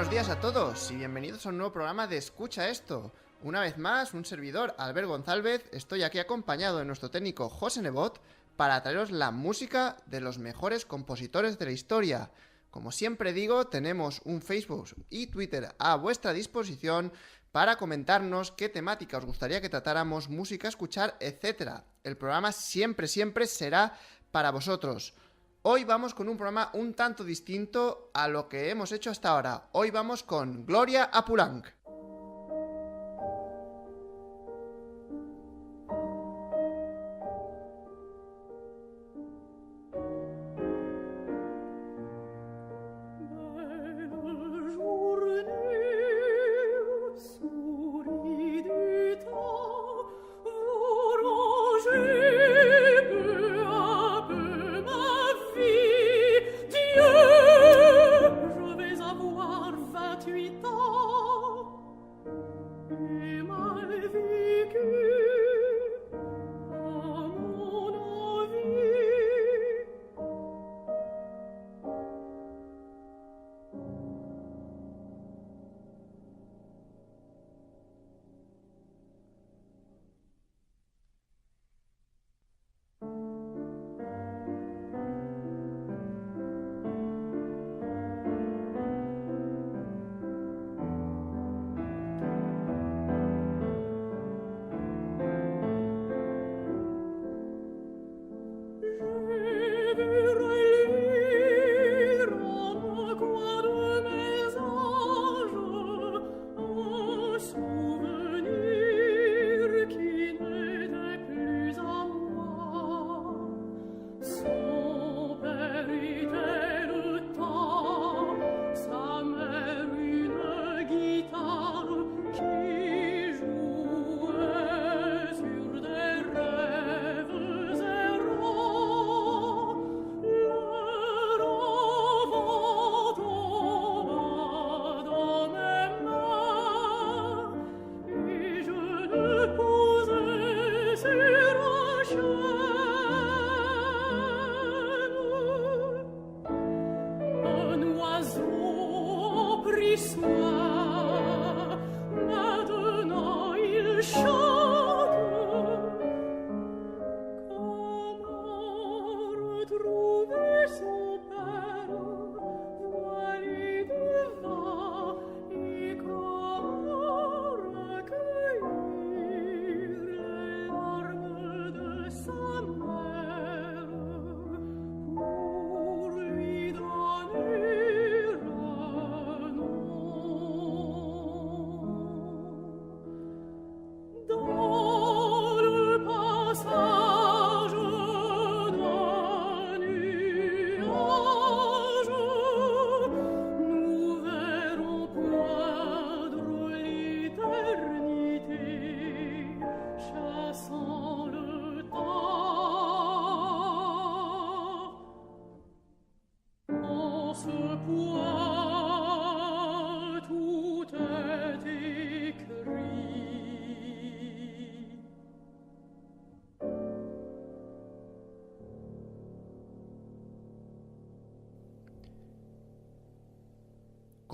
buenos días a todos y bienvenidos a un nuevo programa de Escucha Esto. Una vez más, un servidor, Albert González, estoy aquí acompañado de nuestro técnico José Nebot para traeros la música de los mejores compositores de la historia. Como siempre digo, tenemos un Facebook y Twitter a vuestra disposición para comentarnos qué temática os gustaría que tratáramos, música a escuchar, etc. El programa siempre será para vosotros. Hoy vamos con un programa un tanto distinto a lo que hemos hecho hasta ahora. Hoy vamos con Gloria a Poulenc.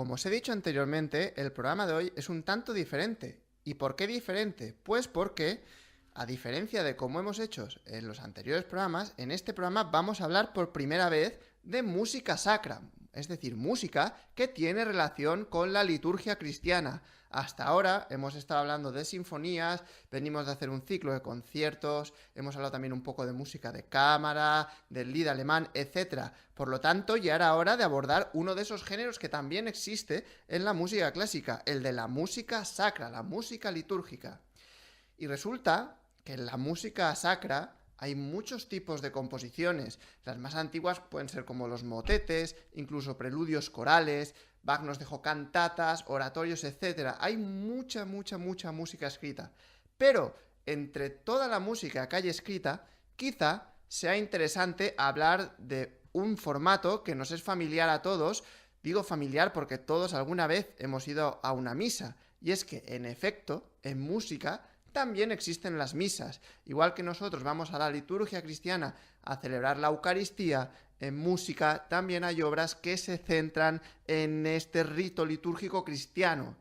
Como os he dicho anteriormente, el programa de hoy es un tanto diferente. ¿Y por qué diferente? Pues porque, a diferencia de como hemos hecho en los anteriores programas, en este programa vamos a hablar por primera vez de música sacra, es decir, música que tiene relación con la liturgia cristiana. Hasta ahora hemos estado hablando de sinfonías, venimos de hacer un ciclo de conciertos, hemos hablado también un poco de música de cámara, del lied alemán, etc. Por lo tanto, ya era hora de abordar uno de esos géneros que también existe en la música clásica, el de la música sacra, la música litúrgica. Y resulta que en la música sacra hay muchos tipos de composiciones. Las más antiguas pueden ser como los motetes, incluso preludios corales. Bach nos dejó cantatas, oratorios, etc. Hay mucha música escrita. Pero entre toda la música que hay escrita, quizá sea interesante hablar de un formato que nos es familiar a todos. Digo familiar porque todos alguna vez hemos ido a una misa. Y es que, en efecto, en música también existen las misas. Igual que nosotros vamos a la liturgia cristiana a celebrar la Eucaristía, en música también hay obras que se centran en este rito litúrgico cristiano.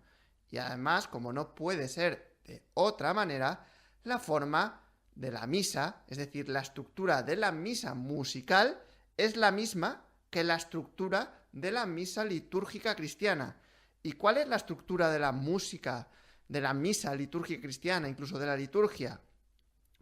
Y además, como no puede ser de otra manera, la forma de la misa, es decir, la estructura de la misa musical, es la misma que la estructura de la misa litúrgica cristiana. ¿Y cuál es la estructura de la música, de la misa litúrgica cristiana, incluso de la liturgia?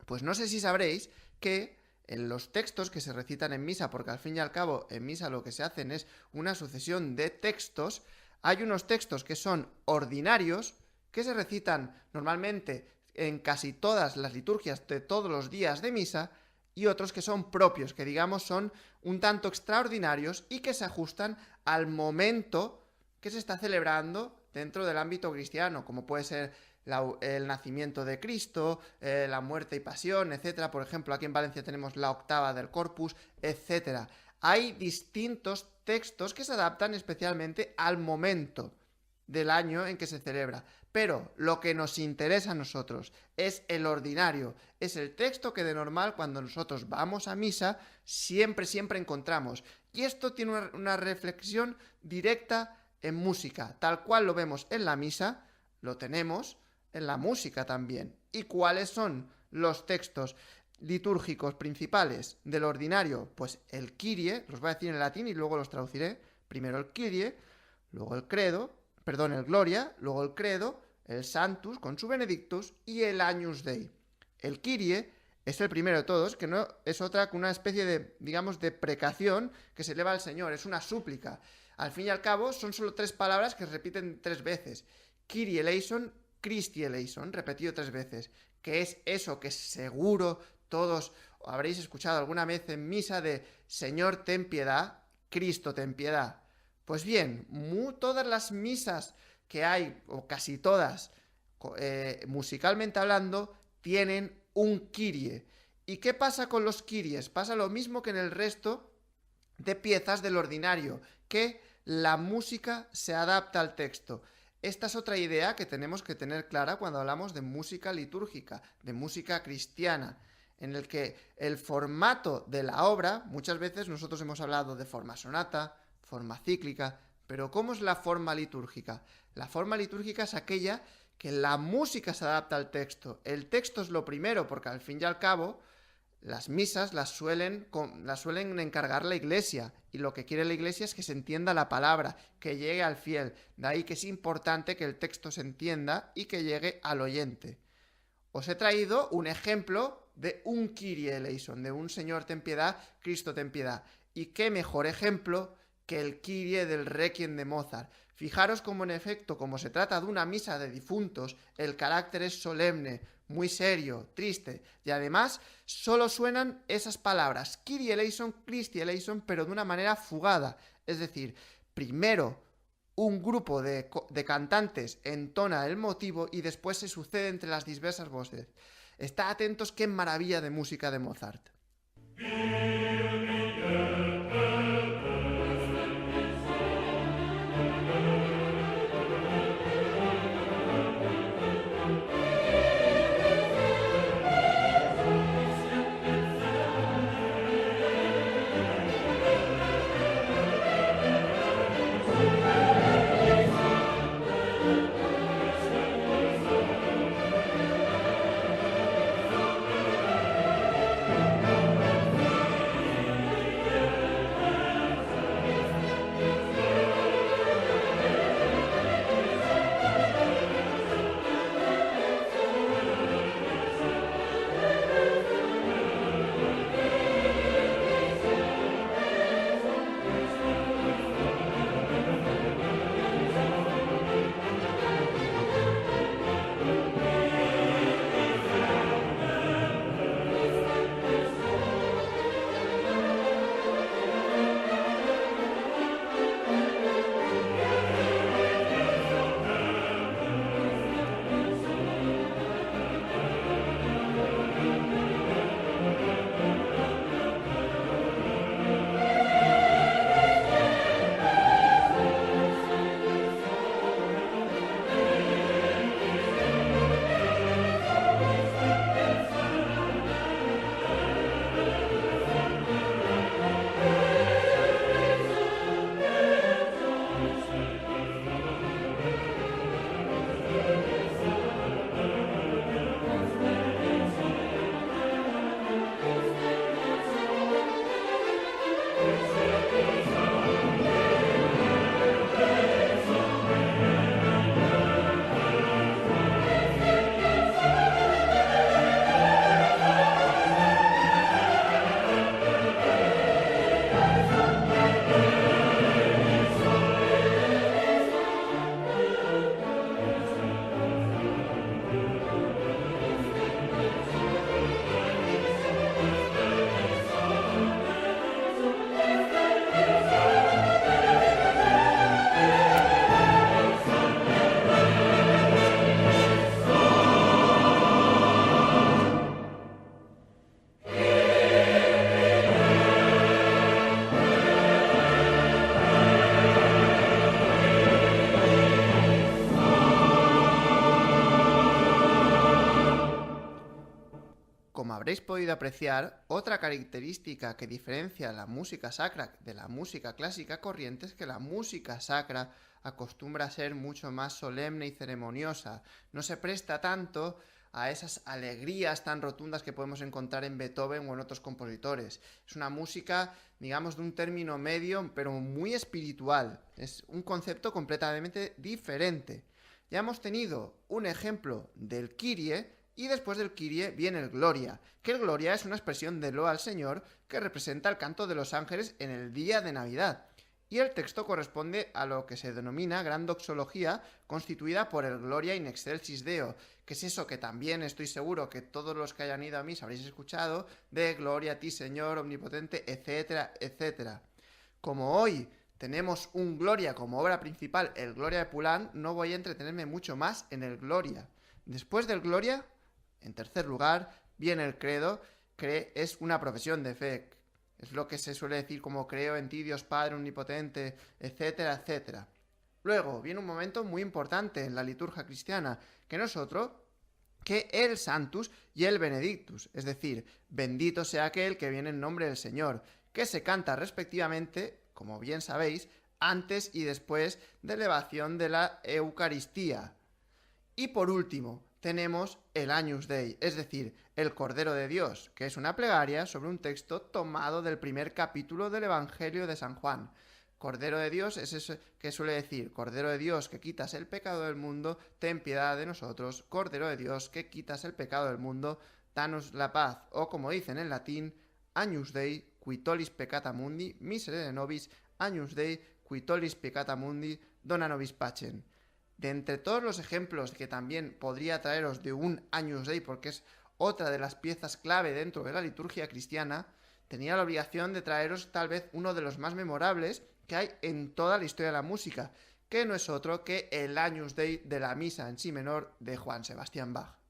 Pues no sé si sabréis que en los textos que se recitan en misa, porque al fin y al cabo en misa lo que se hacen es una sucesión de textos, hay unos textos que son ordinarios, que se recitan normalmente en casi todas las liturgias de todos los días de misa, y otros que son propios, que digamos son un tanto extraordinarios y que se ajustan al momento que se está celebrando dentro del ámbito cristiano, como puede ser el nacimiento de Cristo, la muerte y pasión, etcétera. Por ejemplo, aquí en Valencia tenemos la octava del Corpus, etcétera. Hay distintos textos que se adaptan especialmente al momento del año en que se celebra. Pero lo que nos interesa a nosotros es el ordinario, es el texto que de normal cuando nosotros vamos a misa siempre encontramos. Y esto tiene una reflexión directa en música, tal cual lo vemos en la misa, lo tenemos en la música también. ¿Y cuáles son los textos litúrgicos principales del ordinario? Pues el Kyrie, los voy a decir en latín y luego los traduciré. Primero el Kyrie, luego el el Gloria, luego el Credo, el Sanctus con su Benedictus y el Agnus Dei. El Kyrie es el primero de todos, que no es otra que una especie de, digamos, de precación que se eleva al Señor, es una súplica. Al fin y al cabo son solo 3 palabras que se repiten 3 veces. Kyrie eleison, Christi eleison, repetido 3 veces, que es eso que seguro todos habréis escuchado alguna vez en misa de Señor ten piedad, Cristo ten piedad. Pues bien, todas las misas que hay, o casi todas, musicalmente hablando, tienen un Kyrie. ¿Y qué pasa con los Kyries? Pasa lo mismo que en el resto de piezas del ordinario, que la música se adapta al texto. Esta es otra idea que tenemos que tener clara cuando hablamos de música litúrgica, de música cristiana, en el que el formato de la obra, muchas veces nosotros hemos hablado de forma sonata, forma cíclica, pero ¿cómo es la forma litúrgica? La forma litúrgica es aquella que la música se adapta al texto. El texto es lo primero, porque al fin y al cabo las misas las suelen encargar la Iglesia, y lo que quiere la Iglesia es que se entienda la palabra, que llegue al fiel. De ahí que es importante que el texto se entienda y que llegue al oyente. Os he traído un ejemplo de un Kyrie eleison, de un Señor ten piedad, Cristo ten piedad. Y qué mejor ejemplo que el Kyrie del Requiem de Mozart. Fijaros cómo en efecto, como se trata de una misa de difuntos, el carácter es solemne, muy serio, triste, y además solo suenan esas palabras, Kyrie eleison, Christi eleison, pero de una manera fugada. Es decir, primero un grupo de cantantes entona el motivo y después se sucede entre las diversas voces. Estad atentos, qué maravilla de música de Mozart. habréis podido apreciar, otra característica que diferencia la música sacra de la música clásica corriente es que la música sacra acostumbra a ser mucho más solemne y ceremoniosa. No se presta tanto a esas alegrías tan rotundas que podemos encontrar en Beethoven o en otros compositores. Es una música, digamos, de un término medio, pero muy espiritual. Es un concepto completamente diferente. Ya hemos tenido un ejemplo del Kyrie, y después del Kyrie viene el Gloria, que el Gloria es una expresión de loa al Señor que representa el canto de los ángeles en el día de Navidad. Y el texto corresponde a lo que se denomina gran doxología, constituida por el Gloria in excelsis Deo, que es eso que también estoy seguro que todos los que hayan ido a misa habréis escuchado, de Gloria a ti Señor omnipotente, etcétera, etcétera. Como hoy tenemos un Gloria como obra principal, el Gloria de Poulenc, no voy a entretenerme mucho más en el Gloria. Después del Gloria, en tercer lugar, viene el credo, que es una profesión de fe. Es lo que se suele decir como creo en ti, Dios Padre omnipotente, etcétera, etcétera. Luego viene un momento muy importante en la liturgia cristiana, que no es otro que el Sanctus y el Benedictus, es decir, bendito sea aquel que viene en nombre del Señor, que se canta respectivamente, como bien sabéis, antes y después de la elevación de la Eucaristía. Y por último, tenemos el Agnus Dei, es decir, el Cordero de Dios, que es una plegaria sobre un texto tomado del primer capítulo del Evangelio de San Juan. Cordero de Dios es eso que suele decir, Cordero de Dios que quitas el pecado del mundo, ten piedad de nosotros. Cordero de Dios que quitas el pecado del mundo, danos la paz. O como dicen en latín, Agnus Dei qui tollis peccata mundi, miserere nobis, Agnus Dei qui tollis peccata mundi, dona nobis pacem. De entre todos los ejemplos que también podría traeros de un Agnus Dei, porque es otra de las piezas clave dentro de la liturgia cristiana, tenía la obligación de traeros tal vez uno de los más memorables que hay en toda la historia de la música, que no es otro que el Agnus Dei de la misa en si menor de Johann Sebastian Bach.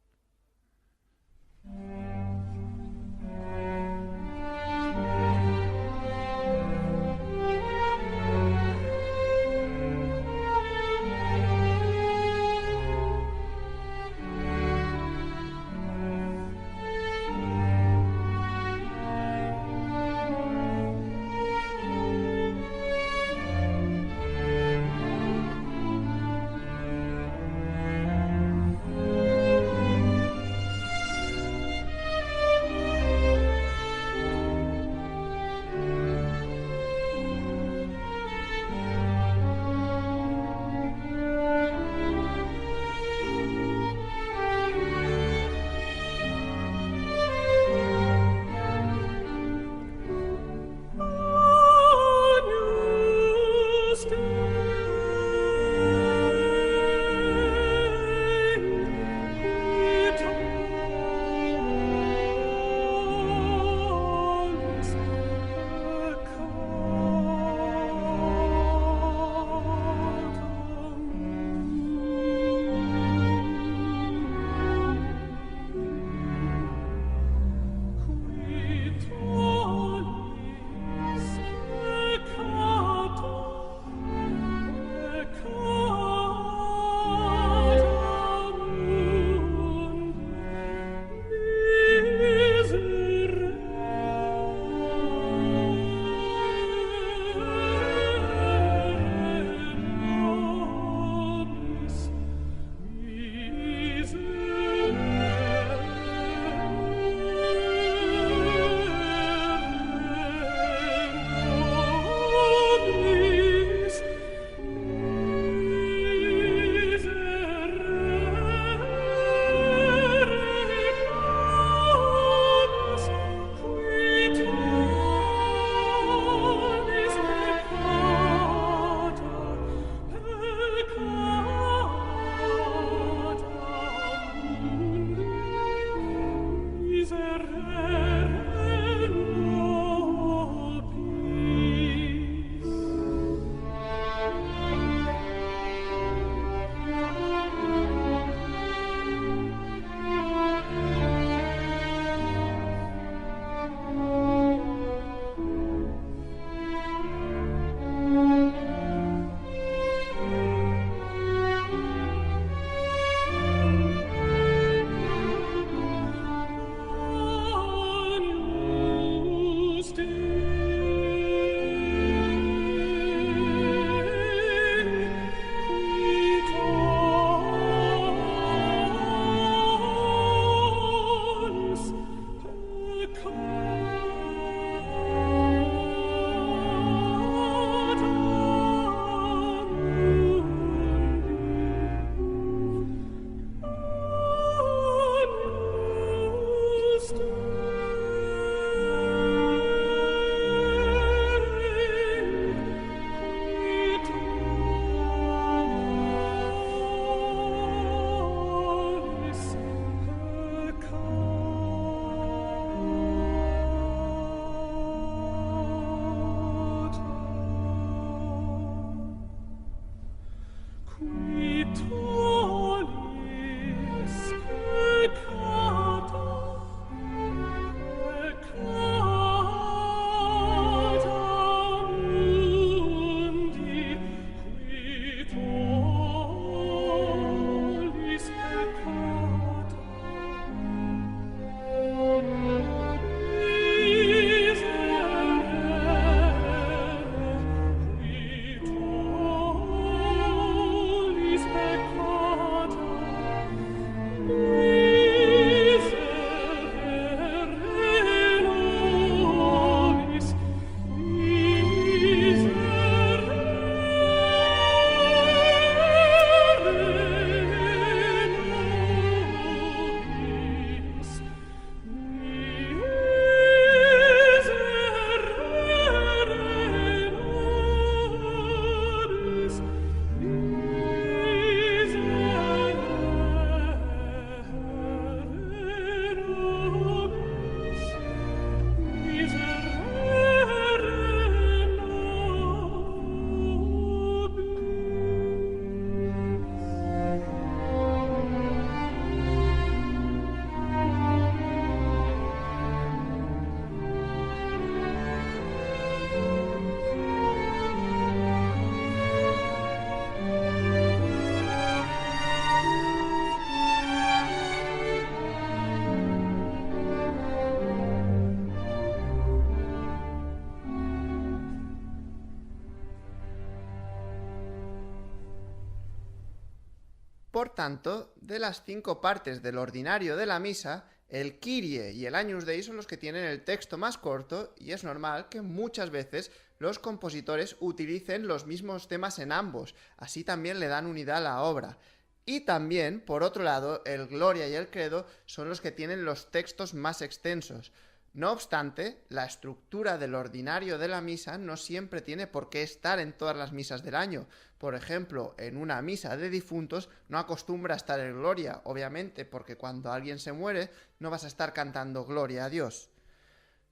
Por tanto, de las 5 partes del ordinario de la misa, el Kyrie y el Agnus Dei son los que tienen el texto más corto y es normal que muchas veces los compositores utilicen los mismos temas en ambos, así también le dan unidad a la obra. Y también, por otro lado, el Gloria y el Credo son los que tienen los textos más extensos. No obstante, la estructura del ordinario de la misa no siempre tiene por qué estar en todas las misas del año. Por ejemplo, en una misa de difuntos no acostumbra a estar el Gloria, obviamente, porque cuando alguien se muere no vas a estar cantando Gloria a Dios.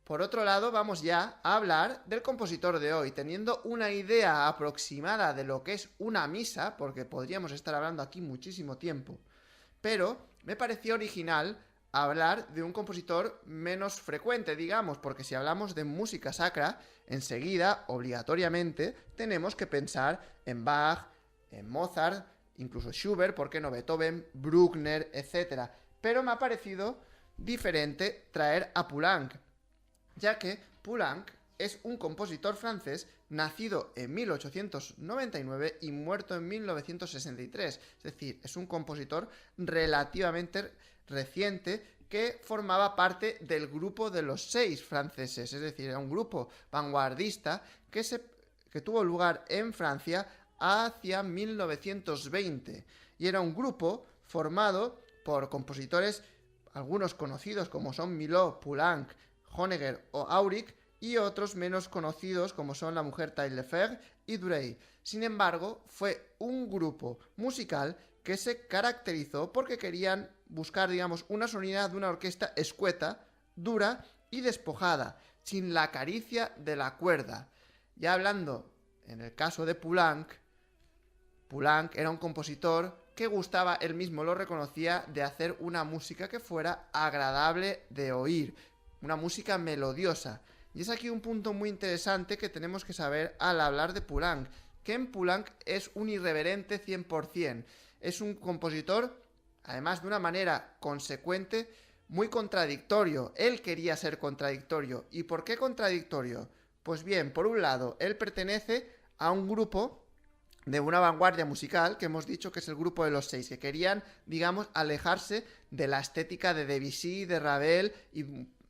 Por otro lado, vamos ya a hablar del compositor de hoy, teniendo una idea aproximada de lo que es una misa, porque podríamos estar hablando aquí muchísimo tiempo, pero me pareció original hablar de un compositor menos frecuente, digamos, porque si hablamos de música sacra, enseguida, obligatoriamente, tenemos que pensar en Bach, en Mozart, incluso Schubert, ¿por qué no Beethoven, Bruckner, etc. Pero me ha parecido diferente traer a Poulenc, ya que Poulenc es un compositor francés nacido en 1899 y muerto en 1963, es decir, es un compositor relativamente reciente que formaba parte del grupo de los 6 franceses, es decir, era un grupo vanguardista que tuvo lugar en Francia hacia 1920 y era un grupo formado por compositores, algunos conocidos como son Milhaud, Poulenc, Honegger o Auric, y otros menos conocidos como son la mujer Taillefer y Duret. Sin embargo, fue un grupo musical que se caracterizó porque querían buscar, digamos, una sonoridad de una orquesta escueta, dura y despojada, sin la caricia de la cuerda. Ya hablando en el caso de Poulenc era un compositor que gustaba, él mismo lo reconocía, de hacer una música que fuera agradable de oír, una música melodiosa. Y es aquí un punto muy interesante que tenemos que saber al hablar de Poulenc, que en Poulenc es un irreverente 100%. Es un compositor, además de una manera consecuente, muy contradictorio. Él quería ser contradictorio. ¿Y por qué contradictorio? Pues bien, por un lado, él pertenece a un grupo de una vanguardia musical, que hemos dicho que es el grupo de los 6, que querían, digamos, alejarse de la estética de Debussy, de Ravel y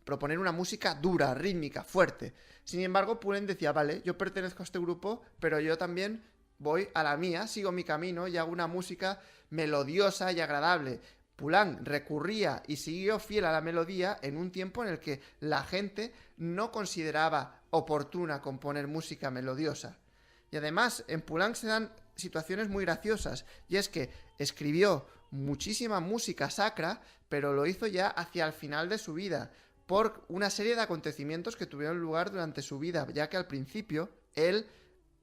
proponer una música dura, rítmica, fuerte. Sin embargo, Poulenc decía, vale, yo pertenezco a este grupo, pero yo también voy a la mía, sigo mi camino y hago una música melodiosa y agradable. Poulenc recurría y siguió fiel a la melodía en un tiempo en el que la gente no consideraba oportuna componer música melodiosa. Y además, en Poulenc se dan situaciones muy graciosas, y es que escribió muchísima música sacra, pero lo hizo ya hacia el final de su vida, por una serie de acontecimientos que tuvieron lugar durante su vida, ya que al principio él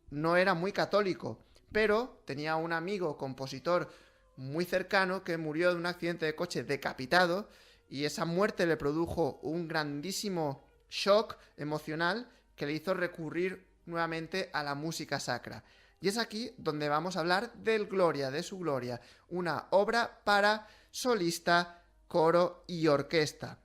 no era muy católico, pero tenía un amigo compositor muy cercano que murió de un accidente de coche decapitado, y esa muerte le produjo un grandísimo shock emocional que le hizo recurrir nuevamente a la música sacra. Y es aquí donde vamos a hablar del Gloria, de su Gloria, una obra para solista, coro y orquesta.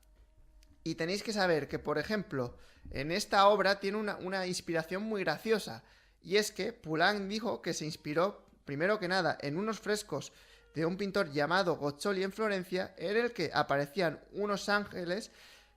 Y tenéis que saber que, por ejemplo, en esta obra tiene una inspiración muy graciosa, y es que Poulenc dijo que se inspiró, primero que nada, en unos frescos de un pintor llamado Goccioli en Florencia, en el que aparecían unos ángeles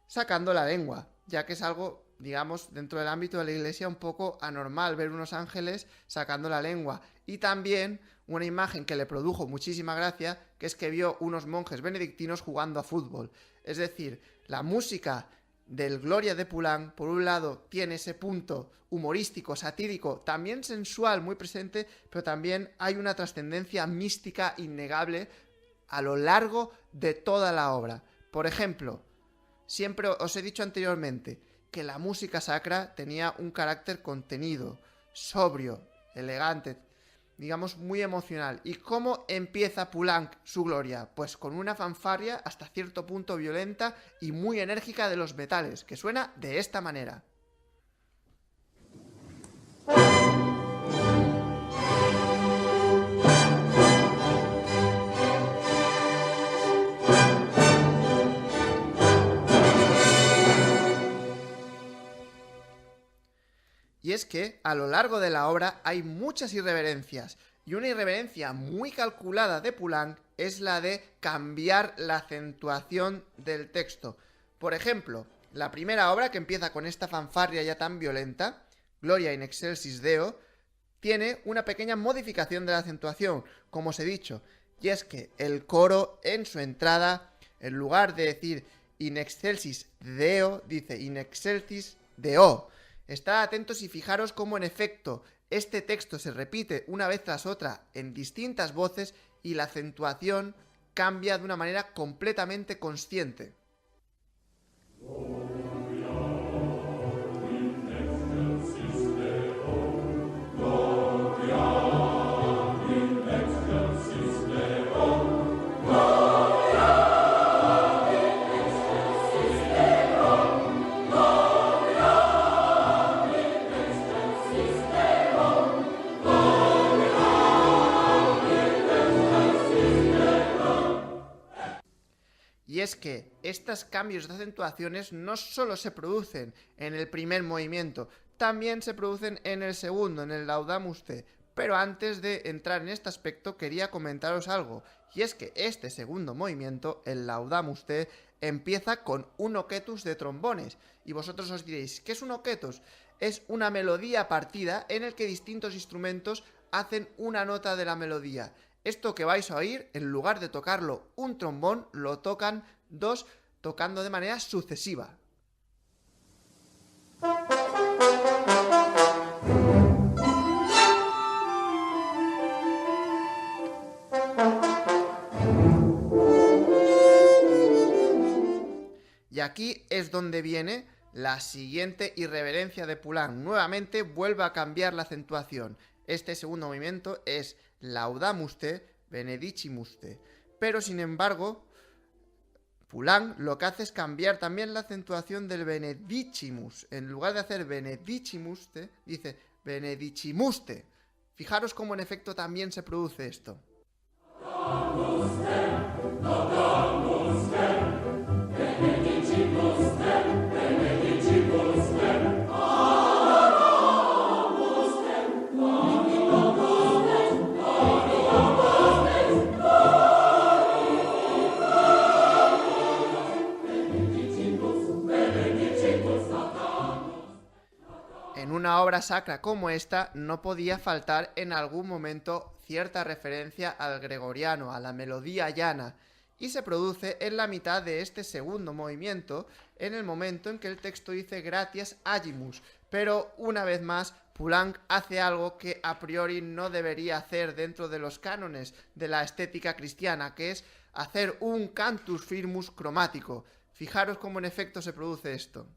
sacando la lengua, ya que es algo, digamos, dentro del ámbito de la iglesia un poco anormal ver unos ángeles sacando la lengua. Y también una imagen que le produjo muchísima gracia, que es que vio unos monjes benedictinos jugando a fútbol. Es decir, la música del Gloria de Poulenc, por un lado, tiene ese punto humorístico, satírico, también sensual, muy presente, pero también hay una trascendencia mística innegable a lo largo de toda la obra. Por ejemplo, siempre os he dicho anteriormente que la música sacra tenía un carácter contenido, sobrio, elegante, digamos muy emocional. ¿Y cómo empieza Poulenc su Gloria? Pues con una fanfarria hasta cierto punto violenta y muy enérgica de los metales, que suena de esta manera. Y es que a lo largo de la obra hay muchas irreverencias, y una irreverencia muy calculada de Poulenc es la de cambiar la acentuación del texto. Por ejemplo, la primera obra, que empieza con esta fanfarria ya tan violenta, Gloria in excelsis Deo, tiene una pequeña modificación de la acentuación, como os he dicho, y es que el coro en su entrada, en lugar de decir in excelsis Deo, dice in excelsis Deo. Estad atentos y fijaros cómo en efecto este texto se repite una vez tras otra en distintas voces y la acentuación cambia de una manera completamente consciente. Y es que estos cambios de acentuaciones no solo se producen en el primer movimiento, también se producen en el segundo, en el Laudamus Te. Pero antes de entrar en este aspecto quería comentaros algo, y es que este segundo movimiento, el Laudamus Te, empieza con un oquetus de trombones. Y vosotros os diréis, ¿qué es un oquetus? Es una melodía partida en el que distintos instrumentos hacen una nota de la melodía. Esto que vais a oír, en lugar de tocarlo un trombón, lo tocan dos, tocando de manera sucesiva. Y aquí es donde viene la siguiente irreverencia de Poulenc. Nuevamente vuelve a cambiar la acentuación. Este segundo movimiento es Laudamus Te, Benedicimus Te. Pero sin embargo, Poulenc lo que hace es cambiar también la acentuación del Benedicimus. En lugar de hacer Benedicimus Te, dice Benedicimus Te. Fijaros cómo en efecto también se produce esto. En una obra sacra como esta no podía faltar en algún momento cierta referencia al gregoriano, a la melodía llana, y se produce en la mitad de este segundo movimiento, en el momento en que el texto dice gratias agimus, pero una vez más Poulenc hace algo que a priori no debería hacer dentro de los cánones de la estética cristiana, que es hacer un cantus firmus cromático. Fijaros cómo en efecto se produce esto.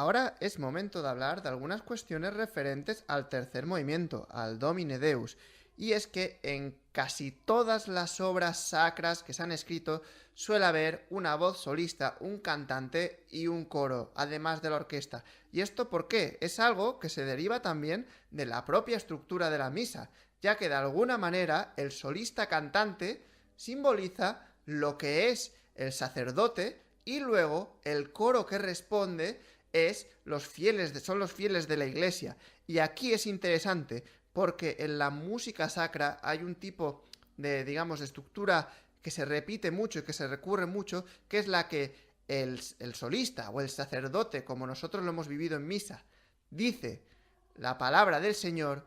ahora es momento de hablar de algunas cuestiones referentes al tercer movimiento, al Domine Deus. Y es que en casi todas las obras sacras que se han escrito suele haber una voz solista, un cantante y un coro, además de la orquesta. ¿Y esto por qué? Es algo que se deriva también de la propia estructura de la misa, ya que de alguna manera el solista cantante simboliza lo que es el sacerdote y luego el coro que responde son los fieles de la iglesia. Y aquí es interesante porque en la música sacra hay un tipo de, digamos, de estructura que se repite mucho y que se recurre mucho, que es la que el solista o el sacerdote, como nosotros lo hemos vivido en misa, dice la palabra del Señor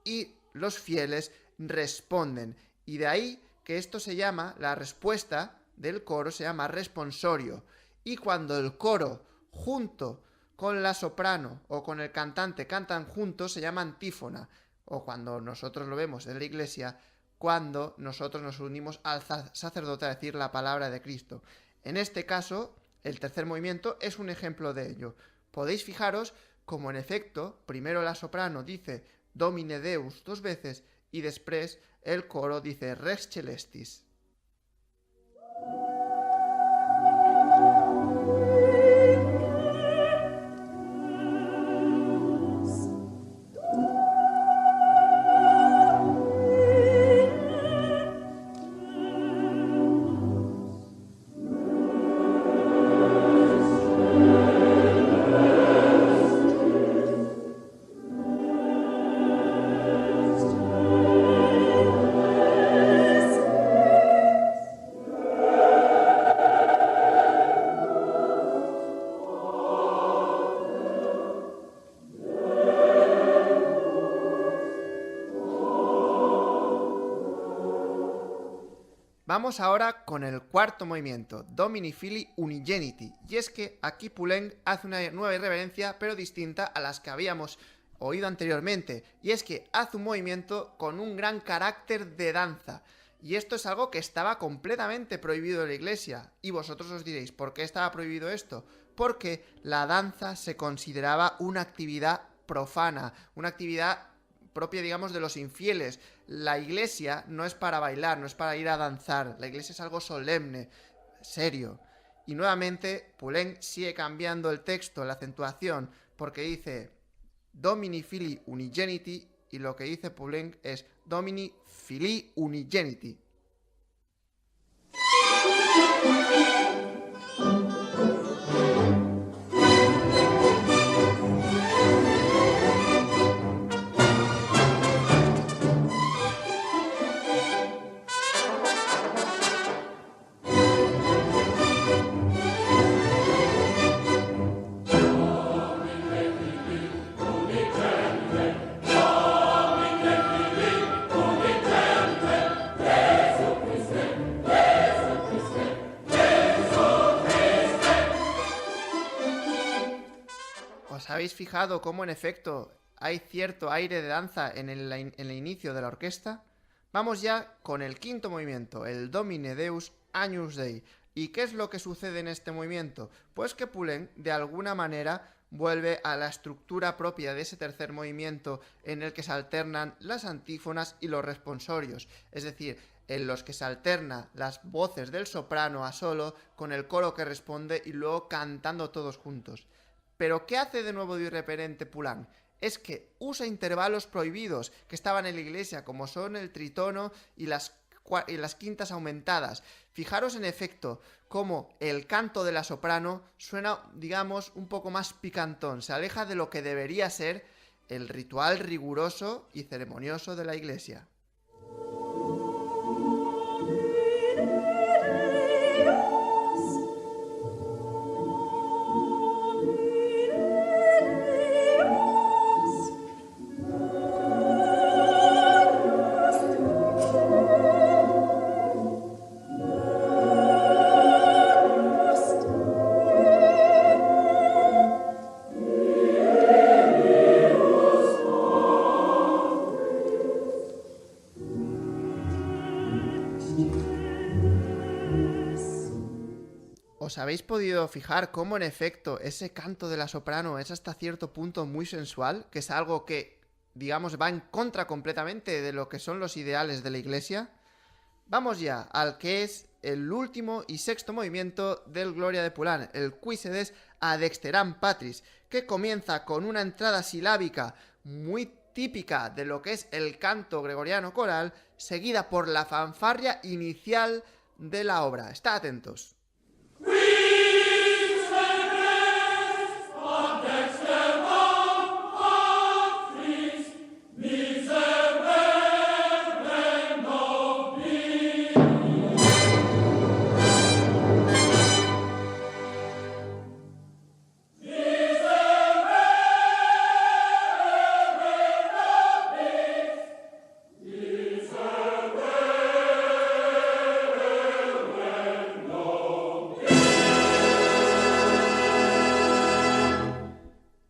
y los fieles responden. Y de ahí que esto se llama, la respuesta del coro se llama responsorio. Y cuando el coro junto con la soprano o con el cantante cantan juntos se llama antífona. O cuando nosotros lo vemos en la iglesia, cuando nosotros nos unimos al sacerdote a decir la palabra de Cristo. En este caso, el tercer movimiento es un ejemplo de ello. Podéis fijaros como en efecto, primero la soprano dice Domine Deus 2 veces y después el coro dice Rex Celestis. Vamos ahora con el cuarto movimiento, Domini Fili Unigeniti, y es que aquí Poulenc hace una nueva irreverencia pero distinta a las que habíamos oído anteriormente, y es que hace un movimiento con un gran carácter de danza, y esto es algo que estaba completamente prohibido en la iglesia, y vosotros os diréis, ¿por qué estaba prohibido esto? Porque la danza se consideraba una actividad profana, una actividad propia, digamos, de los infieles. La iglesia no es para bailar, no es para ir a danzar. La iglesia es algo solemne, serio. Y nuevamente, Poulenc sigue cambiando el texto, la acentuación, porque dice Domini Fili Unigeniti y lo que dice Poulenc es Domini Fili Unigeniti. ¿Os habéis fijado cómo en efecto hay cierto aire de danza en el inicio de la orquesta? Vamos ya con el quinto movimiento, el Domine Deus Agnus Dei. ¿Y qué es lo que sucede en este movimiento? Pues que Poulenc de alguna manera vuelve a la estructura propia de ese tercer movimiento en el que se alternan las antífonas y los responsorios, es decir, en los que se alternan las voces del soprano a solo con el coro que responde y luego cantando todos juntos. Pero ¿qué hace de nuevo de irreverente Poulenc? Es que usa intervalos prohibidos que estaban en la iglesia, como son el tritono y las quintas aumentadas. Fijaros en efecto cómo el canto de la soprano suena, digamos, un poco más picantón, se aleja de lo que debería ser el ritual riguroso y ceremonioso de la iglesia. ¿Os habéis podido fijar cómo en efecto ese canto de la soprano es hasta cierto punto muy sensual? Que es algo que, digamos, va en contra completamente de lo que son los ideales de la Iglesia. Vamos ya al que es el último y sexto movimiento del Gloria de Poulenc, el Cuisedes ad exteram patris, que comienza con una entrada silábica muy típica de lo que es el canto gregoriano coral, seguida por la fanfarria inicial de la obra. Estad atentos.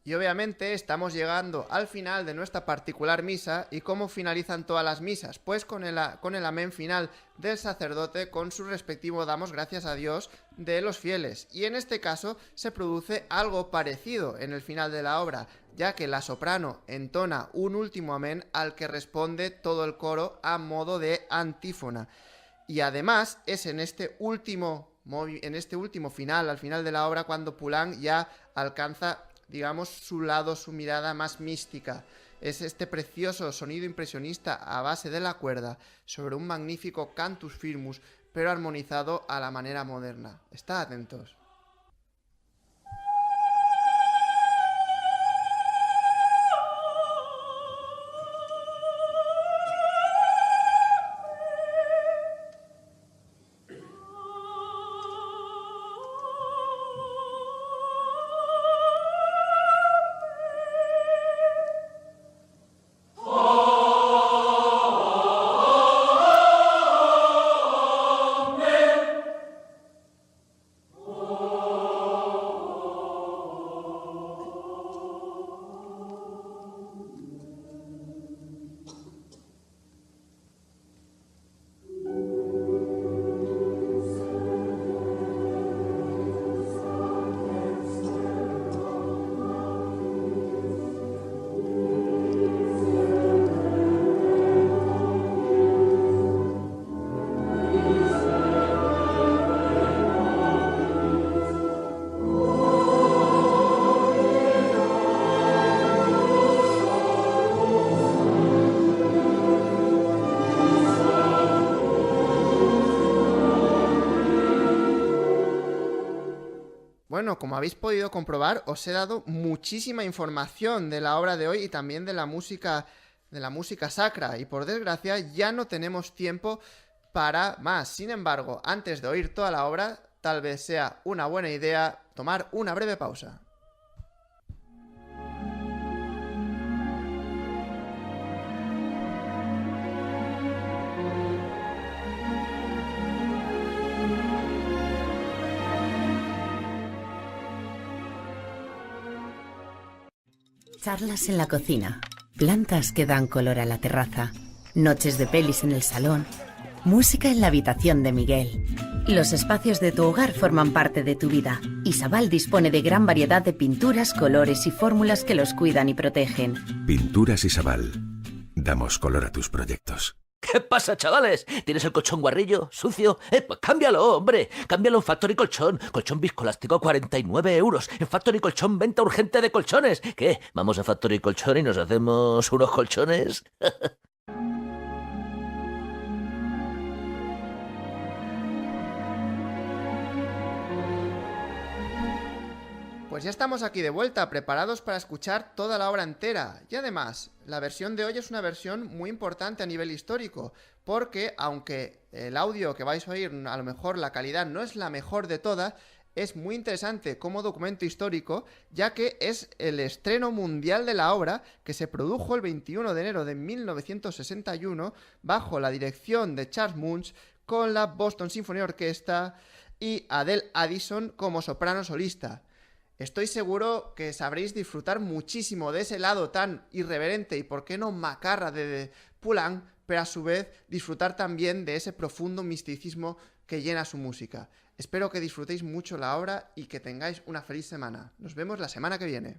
Y obviamente estamos llegando al final de nuestra particular misa. ¿Y cómo finalizan todas las misas? Pues con el amén final del sacerdote con su respectivo damos gracias a Dios de los fieles. Y en este caso se produce algo parecido en el final de la obra, ya que la soprano entona un último amén al que responde todo el coro a modo de antífona. Y además es en este último final, al final de la obra, cuando Poulenc ya alcanza, digamos, su lado, su mirada más mística. Es este precioso sonido impresionista a base de la cuerda sobre un magnífico cantus firmus, pero armonizado a la manera moderna. Estad atentos. Bueno, como habéis podido comprobar, os he dado muchísima información de la obra de hoy y también de la música sacra, y por desgracia ya no tenemos tiempo para más. Sin embargo, antes de oír toda la obra, tal vez sea una buena idea tomar una breve pausa. Charlas en la cocina, plantas que dan color a la terraza, noches de pelis en el salón, música en la habitación de Miguel. Los espacios de tu hogar forman parte de tu vida. Isabal dispone de gran variedad de pinturas, colores y fórmulas que los cuidan y protegen. Pinturas Isabal. Damos color a tus proyectos. ¿Qué pasa, chavales? ¿Tienes el colchón guarrillo? ¿Sucio? Pues cámbialo, hombre. Cámbialo en Factory Colchón. Colchón viscoelástico a 49 €. En Factory Colchón, venta urgente de colchones. ¿Qué? ¿Vamos a Factory Colchón y nos hacemos unos colchones? Pues ya estamos aquí de vuelta, preparados para escuchar toda la obra entera. Y además, la versión de hoy es una versión muy importante a nivel histórico, porque aunque el audio que vais a oír, a lo mejor la calidad no es la mejor de todas, es muy interesante como documento histórico, ya que es el estreno mundial de la obra, que se produjo el 21 de enero de 1961 bajo la dirección de Charles Munch, con la Boston Symphony Orchestra y Adele Addison como soprano solista. Estoy seguro que sabréis disfrutar muchísimo de ese lado tan irreverente y, por qué no, macarra de Poulenc, pero a su vez disfrutar también de ese profundo misticismo que llena su música. Espero que disfrutéis mucho la obra y que tengáis una feliz semana. Nos vemos la semana que viene.